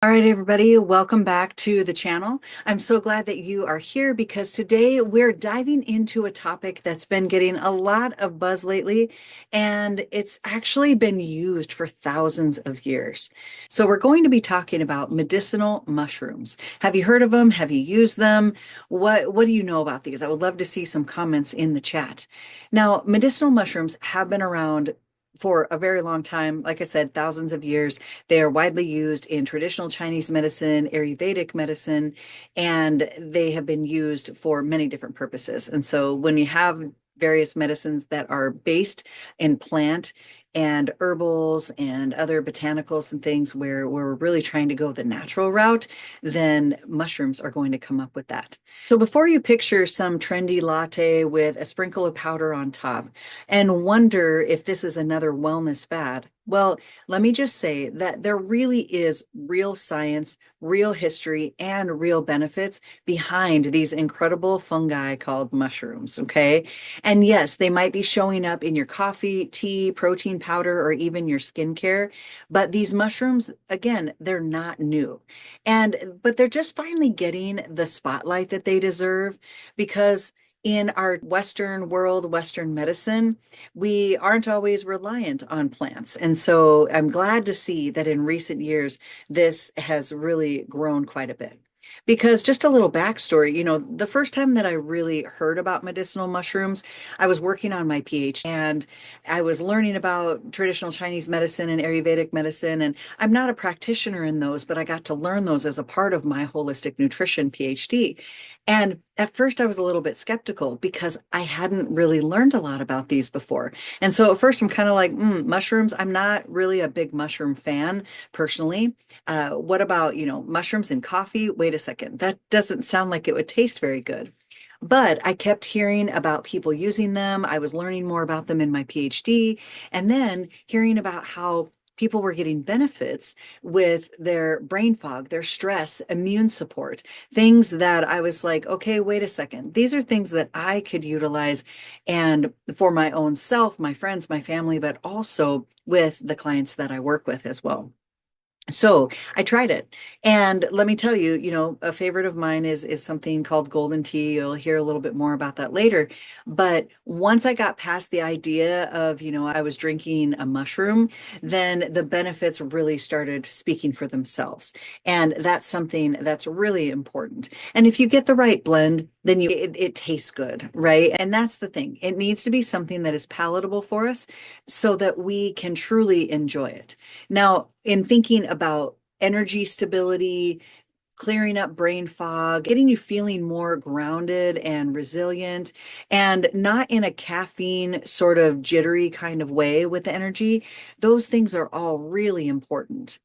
All right, everybody, welcome back to the channel. I'm so glad that you are here because today we're diving into a topic that's been getting a lot of buzz lately, and it's actually been used for thousands of years. So we're going to be talking about medicinal mushrooms. Have you heard of them? Have you used them? What do you know about these? I would love to see some comments in the chat. Now, medicinal mushrooms have been around for a very long time. Like I said, thousands of years. They are widely used in traditional Chinese medicine, Ayurvedic medicine, and they have been used for many different purposes. And so when you have various medicines that are based in plant and herbals and other botanicals and things where we're really trying to go the natural route, then mushrooms are going to come up with that. So before you picture some trendy latte with a sprinkle of powder on top and wonder if this is another wellness fad, well, let me just say that there really is real science, real history, and real benefits behind these incredible fungi called mushrooms, okay? And yes, they might be showing up in your coffee, tea, protein powder, or even your skincare, but these mushrooms, again, they're not new. But they're just finally getting the spotlight that they deserve because in our Western world, Western medicine, we aren't always reliant on plants. And so I'm glad to see that in recent years, this has really grown quite a bit. Because just a little backstory, the first time that I really heard about medicinal mushrooms, I was working on my PhD and I was learning about traditional Chinese medicine and Ayurvedic medicine. And I'm not a practitioner in those, but I got to learn those as a part of my holistic nutrition PhD. And at first, I was a little bit skeptical because I hadn't really learned a lot about these before. And so at first, I'm kind of like, mushrooms. I'm not really a big mushroom fan personally. What about, mushrooms in coffee? Wait a second. That doesn't sound like it would taste very good. But I kept hearing about people using them. I was learning more about them in my PhD, and then hearing about how people were getting benefits with their brain fog, their stress, immune support, things that I was like, okay, wait a second. These are things that I could utilize and for my own self, my friends, my family, but also with the clients that I work with as well. So I tried it. And let me tell you, a favorite of mine is something called golden tea. You'll hear a little bit more about that later. But once I got past the idea of, I was drinking a mushroom, then the benefits really started speaking for themselves. And that's something that's really important. And if you get the right blend, then it tastes good, right? And that's the thing. It needs to be something that is palatable for us so that we can truly enjoy it. Now, in thinking about energy stability, clearing up brain fog, getting you feeling more grounded and resilient, and not in a caffeine sort of jittery kind of way with the energy, those things are all really important.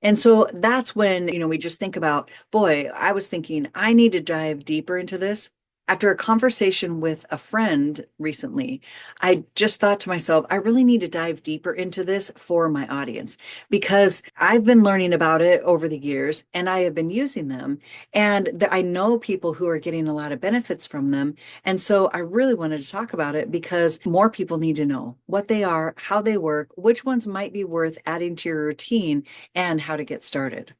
And so that's when, we just think about, boy, I was thinking I need to dive deeper into this. After a conversation with a friend recently, I just thought to myself, I really need to dive deeper into this for my audience because I've been learning about it over the years and I have been using them. And I know people who are getting a lot of benefits from them. And so I really wanted to talk about it because more people need to know what they are, how they work, which ones might be worth adding to your routine, and how to get started.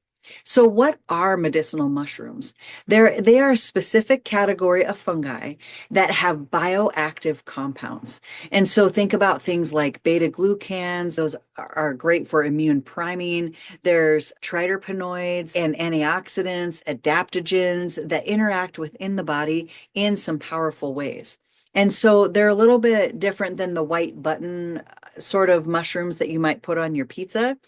So what are medicinal mushrooms? They are a specific category of fungi that have bioactive compounds. And so think about things like beta glucans. Those are great for immune priming. There's triterpenoids and antioxidants, adaptogens that interact within the body in some powerful ways. And so they're a little bit different than the white button sort of mushrooms that you might put on your pizza.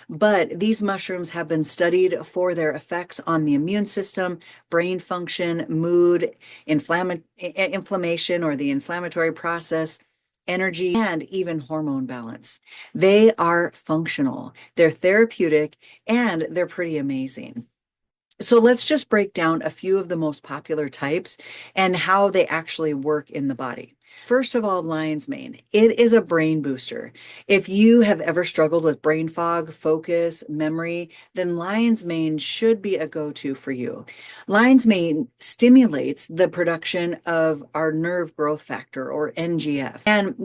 But these mushrooms have been studied for their effects on the immune system, brain function, mood, inflammation or the inflammatory process, energy, and even hormone balance. They are functional, they're therapeutic, and they're pretty amazing. So let's just break down a few of the most popular types and how they actually work in the body. First of all, lion's mane. It is a brain booster. If you have ever struggled with brain fog, focus, memory, then lion's mane should be a go-to for you. Lion's mane stimulates the production of our nerve growth factor, or NGF, and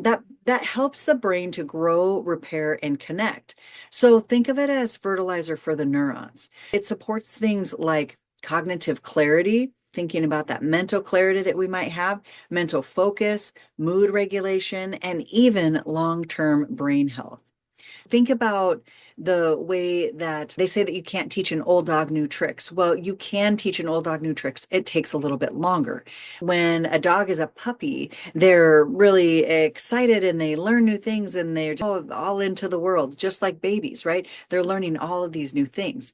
that helps the brain to grow, repair, and connect. So think of it as fertilizer for the neurons. It supports things like cognitive clarity, thinking about that mental clarity that we might have, mental focus, mood regulation, and even long-term brain health. Think about the way that they say that you can't teach an old dog new tricks. Well, you can teach an old dog new tricks. It takes a little bit longer. When a dog is a puppy, they're really excited and they learn new things and they're all into the world, just like babies, right? They're learning all of these new things.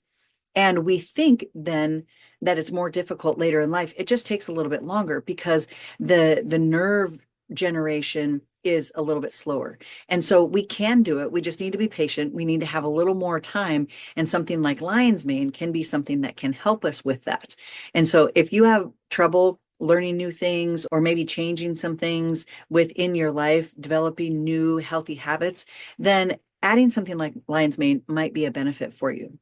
And we think then that it's more difficult later in life. It just takes a little bit longer because the nerve generation is a little bit slower. And so we can do it. We just need to be patient. We need to have a little more time. And something like lion's mane can be something that can help us with that. And so if you have trouble learning new things or maybe changing some things within your life, developing new healthy habits, then adding something like lion's mane might be a benefit for you.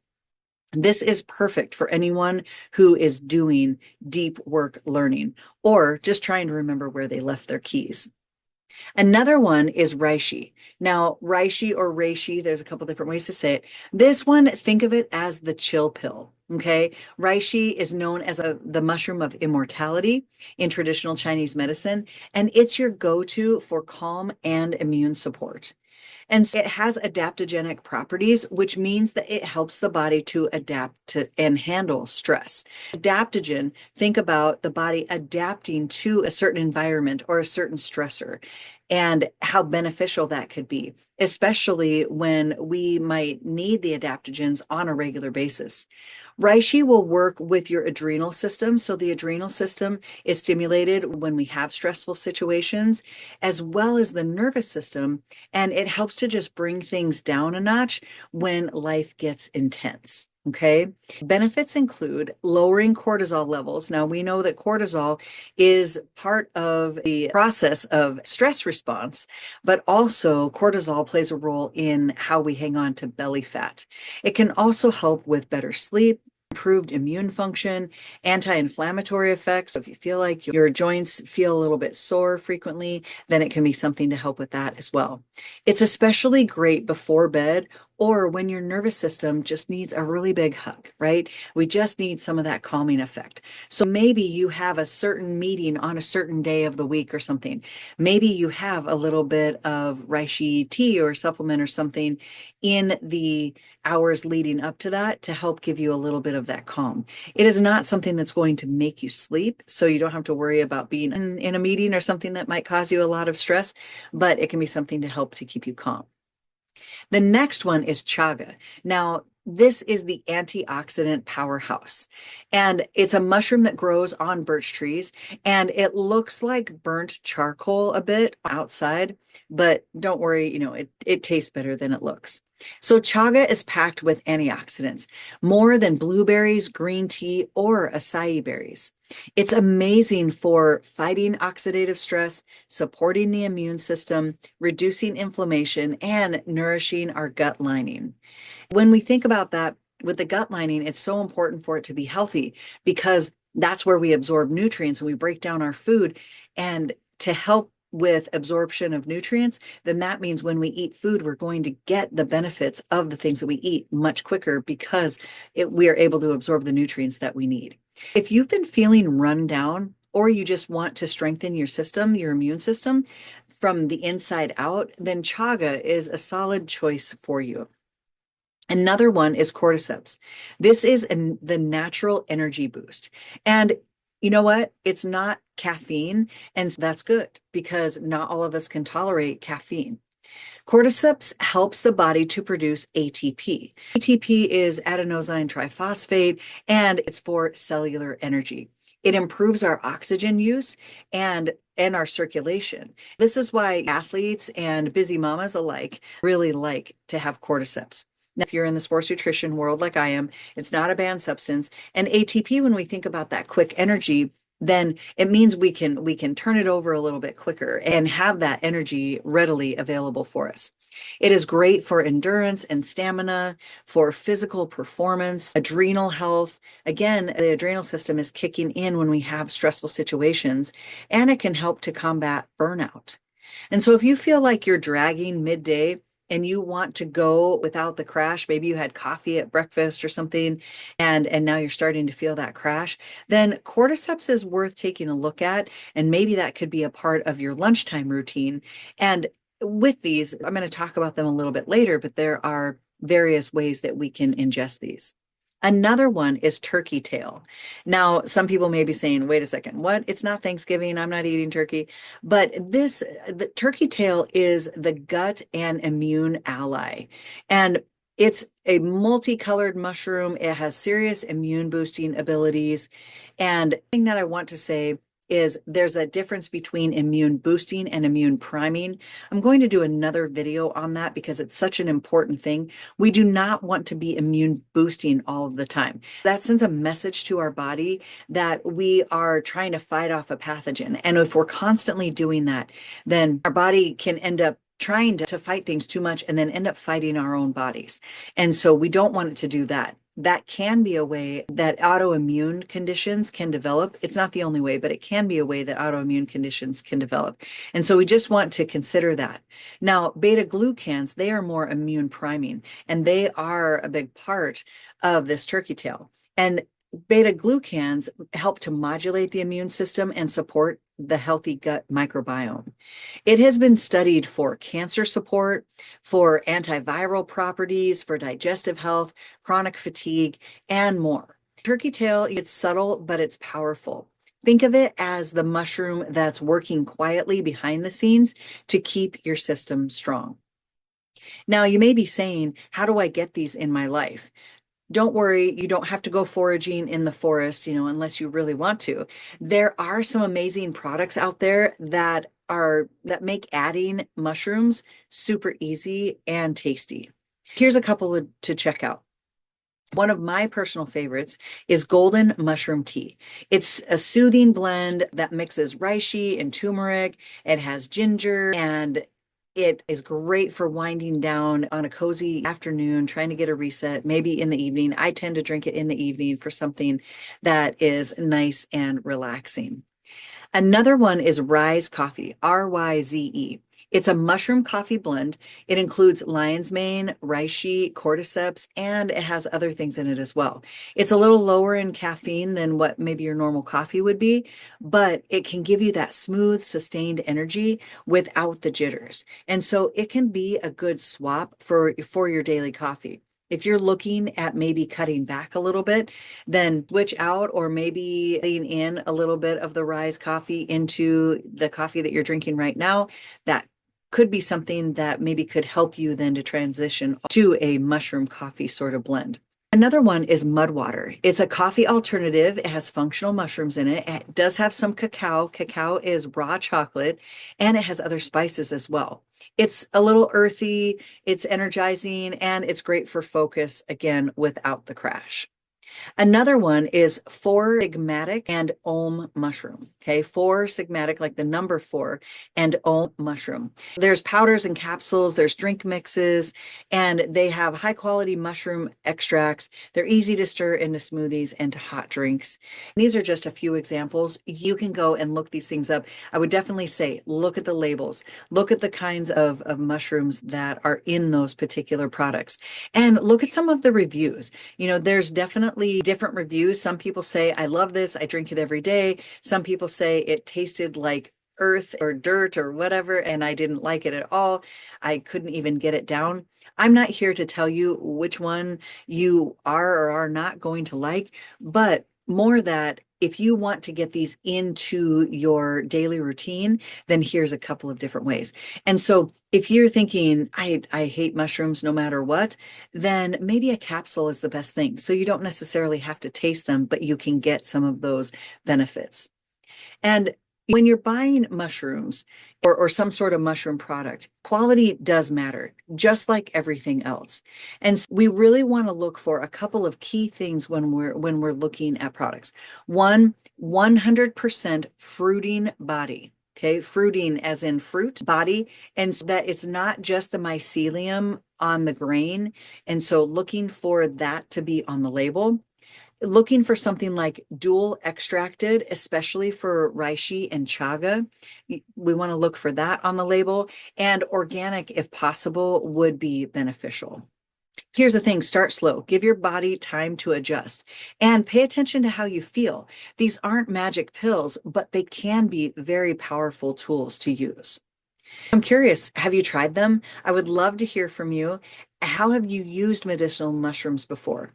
This is perfect for anyone who is doing deep work learning or just trying to remember where they left their keys. Another one is Reishi. Now, Reishi or Reishi, there's a couple different ways to say it. This one, think of it as the chill pill. Okay. Reishi is known as the mushroom of immortality in traditional Chinese medicine, and it's your go-to for calm and immune support. And it has adaptogenic properties, which means that it helps the body to adapt to and handle stress. Adaptogen, think about the body adapting to a certain environment or a certain stressor and how beneficial that could be, especially when we might need the adaptogens on a regular basis. Reishi will work with your adrenal system. So the adrenal system is stimulated when we have stressful situations, as well as the nervous system. And it helps to just bring things down a notch when life gets intense. Okay. Benefits include lowering cortisol levels. Now, we know that cortisol is part of the process of stress response, but also cortisol plays a role in how we hang on to belly fat. It can also help with better sleep, improved immune function, anti-inflammatory effects. So if you feel like your joints feel a little bit sore frequently, then it can be something to help with that as well. It's especially great before bed or when your nervous system just needs a really big hug, right? We just need some of that calming effect. So maybe you have a certain meeting on a certain day of the week or something. Maybe you have a little bit of reishi tea or supplement or something in the hours leading up to that to help give you a little bit of that calm. It is not something that's going to make you sleep, so you don't have to worry about being in a meeting or something that might cause you a lot of stress, but it can be something to help to keep you calm. The next one is chaga. Now, this is the antioxidant powerhouse, and it's a mushroom that grows on birch trees, and it looks like burnt charcoal a bit outside, but don't worry, it tastes better than it looks. So chaga is packed with antioxidants, more than blueberries, green tea, or acai berries. It's amazing for fighting oxidative stress, supporting the immune system, reducing inflammation, and nourishing our gut lining. When we think about that with the gut lining, it's so important for it to be healthy because that's where we absorb nutrients and we break down our food. And to help with absorption of nutrients, then that means when we eat food, we're going to get the benefits of the things that we eat much quicker because we are able to absorb the nutrients that we need. If you've been feeling run down, or you just want to strengthen your system, your immune system from the inside out, then chaga is a solid choice for you. Another one is cordyceps. This is the natural energy boost. And you know what? It's not caffeine, and that's good because not all of us can tolerate caffeine. Cordyceps helps the body to produce ATP. ATP is adenosine triphosphate, and it's for cellular energy. It improves our oxygen use and our circulation. This is why athletes and busy mamas alike really like to have cordyceps. Now, if you're in the sports nutrition world like I am, it's not a banned substance. And ATP, when we think about that quick energy, then it means we can turn it over a little bit quicker and have that energy readily available for us. It is great for endurance and stamina, for physical performance, adrenal health. Again, the adrenal system is kicking in when we have stressful situations, and it can help to combat burnout. And so if you feel like you're dragging midday and you want to go without the crash, maybe you had coffee at breakfast or something, and now you're starting to feel that crash, then cordyceps is worth taking a look at, and maybe that could be a part of your lunchtime routine. And with these, I'm going to talk about them a little bit later, but there are various ways that we can ingest these. Another one is turkey tail. Now, some people may be saying, wait a second, what? It's not Thanksgiving. I'm not eating turkey. But the turkey tail is the gut and immune ally. And it's a multicolored mushroom. It has serious immune boosting abilities. And the thing that I want to say is there's a difference between immune boosting and immune priming. I'm going to do another video on that because it's such an important thing. We do not want to be immune boosting all of the time. That sends a message to our body that we are trying to fight off a pathogen. And if we're constantly doing that, then our body can end up trying to fight things too much and then end up fighting our own bodies. And so we don't want it to do that. That can be a way that autoimmune conditions can develop. It's not the only way, but it can be a way that autoimmune conditions can develop. And so we just want to consider that. Now, beta glucans, they are more immune priming, and they are a big part of this turkey tail. And beta glucans help to modulate the immune system and support the healthy gut microbiome. It has been studied for cancer support, for antiviral properties, for digestive health, chronic fatigue, and more. Turkey tail, it's subtle, but it's powerful. Think of it as the mushroom that's working quietly behind the scenes to keep your system strong. Now, you may be saying, how do I get these in my life? Don't worry, you don't have to go foraging in the forest, unless you really want to. There are some amazing products out there that make adding mushrooms super easy and tasty. Here's a couple to check out. One of my personal favorites is golden mushroom tea. It's a soothing blend that mixes reishi and turmeric. It has ginger, and it is great for winding down on a cozy afternoon, trying to get a reset, maybe in the evening. I tend to drink it in the evening for something that is nice and relaxing. Another one is Ryze Coffee, Ryze. It's a mushroom coffee blend. It includes lion's mane, reishi, cordyceps, and it has other things in it as well. It's a little lower in caffeine than what maybe your normal coffee would be, but it can give you that smooth, sustained energy without the jitters. And so it can be a good swap for your daily coffee. If you're looking at maybe cutting back a little bit, then switch out or maybe adding in a little bit of the Ryze coffee into the coffee that you're drinking right now. That could be something that maybe could help you then to transition to a mushroom coffee sort of blend. Another one is Mud Wtr. It's a coffee alternative. It has functional mushrooms in it. It does have some cacao. Cacao is raw chocolate, and it has other spices as well. It's a little earthy, it's energizing, and it's great for focus, again, without the crash. Another one is 4-sigmatic and Om mushroom. Okay, 4-sigmatic, like the number 4, and Om mushroom. There's powders and capsules, there's drink mixes, and they have high quality mushroom extracts. They're easy to stir into smoothies and to hot drinks. These are just a few examples. You can go and look these things up. I would definitely say, look at the labels, look at the kinds of mushrooms that are in those particular products, and look at some of the reviews. There's definitely different reviews. Some people say, I love this, I drink it every day. Some people say it tasted like earth or dirt or whatever, and I didn't like it at all. I couldn't even get it down. I'm not here to tell you which one you are or are not going to like, but more that if you want to get these into your daily routine, then here's a couple of different ways. And so if you're thinking, I hate mushrooms no matter what, then maybe a capsule is the best thing. So you don't necessarily have to taste them, but you can get some of those benefits. And when you're buying mushrooms, or some sort of mushroom product. Quality does matter, just like everything else. And so we really want to look for a couple of key things when we're looking at products. One, 100% fruiting body. Okay, fruiting as in fruit body, and so that it's not just the mycelium on the grain. And so looking for that to be on the label, looking for something like dual extracted, especially for reishi and chaga. We want to look for that on the label, and organic, if possible, would be beneficial. Here's the thing, start slow. Give your body time to adjust and pay attention to how you feel. These aren't magic pills, but they can be very powerful tools to use. I'm curious, have you tried them? I would love to hear from you. How have you used medicinal mushrooms before?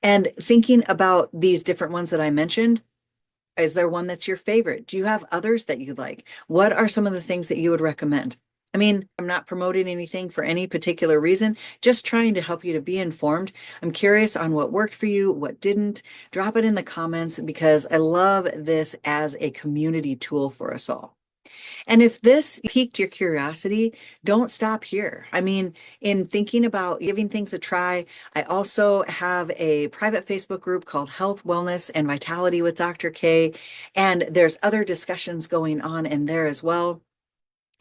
And thinking about these different ones that I mentioned, is there one that's your favorite? Do you have others that you like? What are some of the things that you would recommend? I mean, I'm not promoting anything for any particular reason, just trying to help you to be informed. I'm curious on what worked for you, what didn't. Drop it in the comments because I love this as a community tool for us all. And if this piqued your curiosity, don't stop here. I mean, in thinking about giving things a try, I also have a private Facebook group called Health, Wellness, and Vitality with Dr. K. And there's other discussions going on in there as well.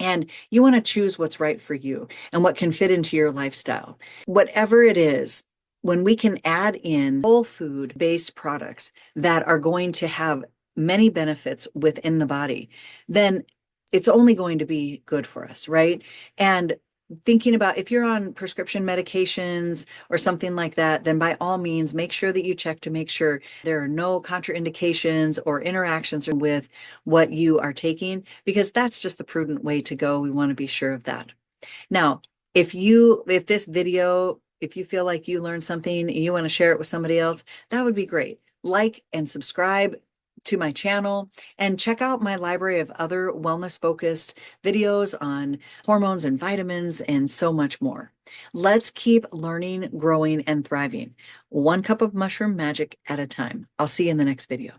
And you want to choose what's right for you and what can fit into your lifestyle. Whatever it is, when we can add in whole food based products that are going to have many benefits within the body, then it's only going to be good for us, right? And thinking about if you're on prescription medications or something like that, then by all means, make sure that you check to make sure there are no contraindications or interactions with what you are taking, because that's just the prudent way to go. We want to be sure of that. Now, if this video, if you feel like you learned something, you want to share it with somebody else, that would be great. Like and subscribe to my channel and check out my library of other wellness focused videos on hormones and vitamins and so much more. Let's keep learning, growing, and thriving, one cup of mushroom magic at a time. I'll see you in the next video.